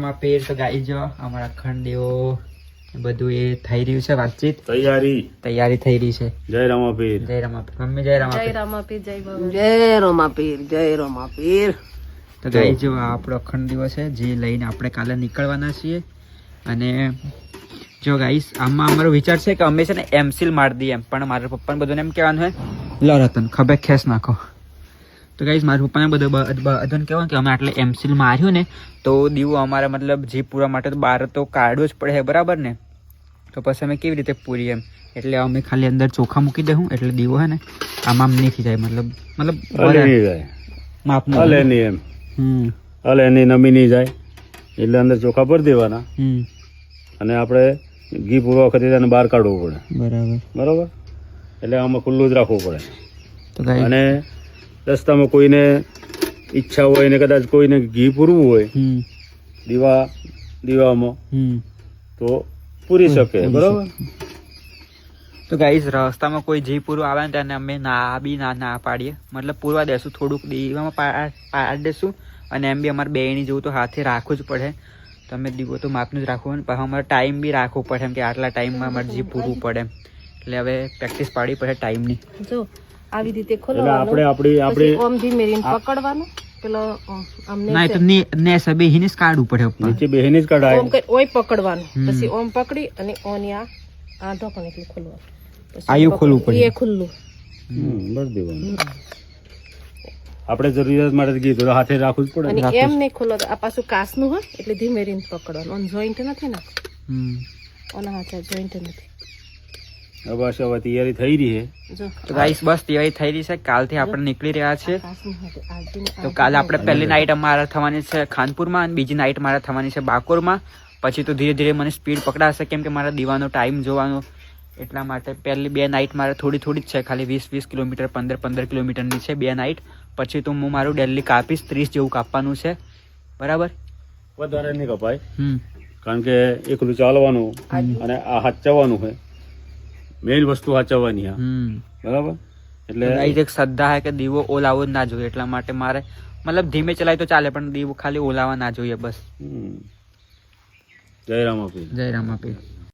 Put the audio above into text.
રામા પીર. તો ગાઈ જો અમારા અખંડ દેવો બધું એ થઈ રહ્યું છે, વાતચીત તૈયારી થઈ રહી છે. જય રામા પીર. જય રામા પીર. મમ્મી જય રામા પીર. જય રામા પીર, જય બાબા, જય રામા પીર, જય રામા પીર. તો ગાઈ જો આ આપણો અખંડ દિવસ છે, જે લઈને આપણે કાલે નીકળવાના છીએ. અને જો ગાઈસ આમાં અમારો વિચાર છે કે અમે છે ને એમસીલ મારી દઈએ એમ, પણ મારા પપ્પાને બધાને એમ કહેવાનું હોય લો રતન ખભે ખેસ નાખો. તો ગાઈસ મારા પપ્પાને બધાને કહેવાનું કે અમે આટલે એમસીલ માર્યું ને તો દીવો અમારે મતલબ જીપ પૂરવા માટે તો બહાર તો કાઢવું જ પડે બરાબર ને, તો પછી અમે કેવી રીતે પૂરી એમ, એટલે અમે ખાલી અંદર ચોખા મૂકી દઉં એટલે દીવો હે ને આમ નહીં થઈ જાય, મતલબ માપનું એમ હલે એની નમી નહીં જાય એટલે અંદર ચોખા ભરી દેવાના અને આપણે ઘી પૂરવા વખતે તેને બહાર કાઢવું પડે. બરાબર એટલે આમાં ખુલ્લું જ રાખવું પડે. અને રસ્તામાં કોઈને ઈચ્છા હોય ને કદાચ કોઈને ઘી પૂરવું હોય દીવામાં તો પૂરી શકે. બરાબર. તો ગાઈસ રસ્તામાં કોઈ જી પૂરું આવે ને તેને અમે ના પાડીએ, મતલબ પૂરવા દેશું, થોડુંક દીવામાં પાડી દેશું. અને એમ બી અમારે બેની જેવું તો હાથે રાખવું જ પડે, તમે દીવો તો માપનું જ રાખવું ને પાછું અમારે ટાઈમ બી રાખવો પડે એમ કે આટલા ટાઈમમાં અમારે જી પૂરવું પડે, એટલે હવે પ્રેક્ટિસ પાડવી પડે ટાઈમની. જો આવી રીતે ખોલવાનું, આપણે ઓમ ધીમે રીને પકડવાનું, પેલો આમને ના તો ને સબે હિને જ કાઢવું પડે ઉપર, નીચે બેહીને જ કઢાય, ઓમ કઈ ઓય પકડવાનું, પછી ઓમ પકડી અને ઓની આ ઢોકણ એટલે ખોલવાનું, આયુ ખોલવું પડે, એ ખુલ્લું બસ દેવાનું. આપણે જરૂરિયાત માટે ઘી તો હાથે રાખવું જ પડે, અને એમ નહીં ખોલો આ પાછું કાચનું હોય એટલે ધીમે રીને પકડવાનું. ઓન જોઈન્ટ નથી ને, ઓના હાથે જોઈન્ટ નથી. હવે તૈયારી થઈ રહી છે. તો ગાઈસ બસ તૈયારી થઈ રહી છે, કાલથી આપણે નીકળી રહ્યા છે. તો કાલે આપણે પહેલી નાઈટ અમારે થવાની છે ખાનપુરમાં અને બીજી નાઈટ મારે થવાની છે બાકોરમાં. પછી તો ધીરે ધીરે મને સ્પીડ પકડાશે કેમ કે મારા દીવાનો ટાઈમ જોવાનો, એટલા માટે પહેલી 2 નાઈટ મારે થોડી જ છે, ખાલી 20 કિલોમીટર 15 કિલોમીટરની છે 2 નાઈટ. પછી તો હું મારું ડેલી કાપીશ, 30 જેવું કાપવાનું છે. બરાબર, વધારે નહીં કપાય કારણ કે એકલું ચાલવાનું અને આ હાચવવાનું હોય, મેઇન વસ્તુ હાચવવાની. બરાબર, એટલે એક શ્રદ્ધા હે કે દીવો ઓલાવો જ ના જોઈએ, એટલા માટે મારે મતલબ ધીમે ચલાય તો ચાલે પણ દીવો ખાલી ઓલાવા ના જોઈએ બસ. જય રામા પીર. જય રામા પીર.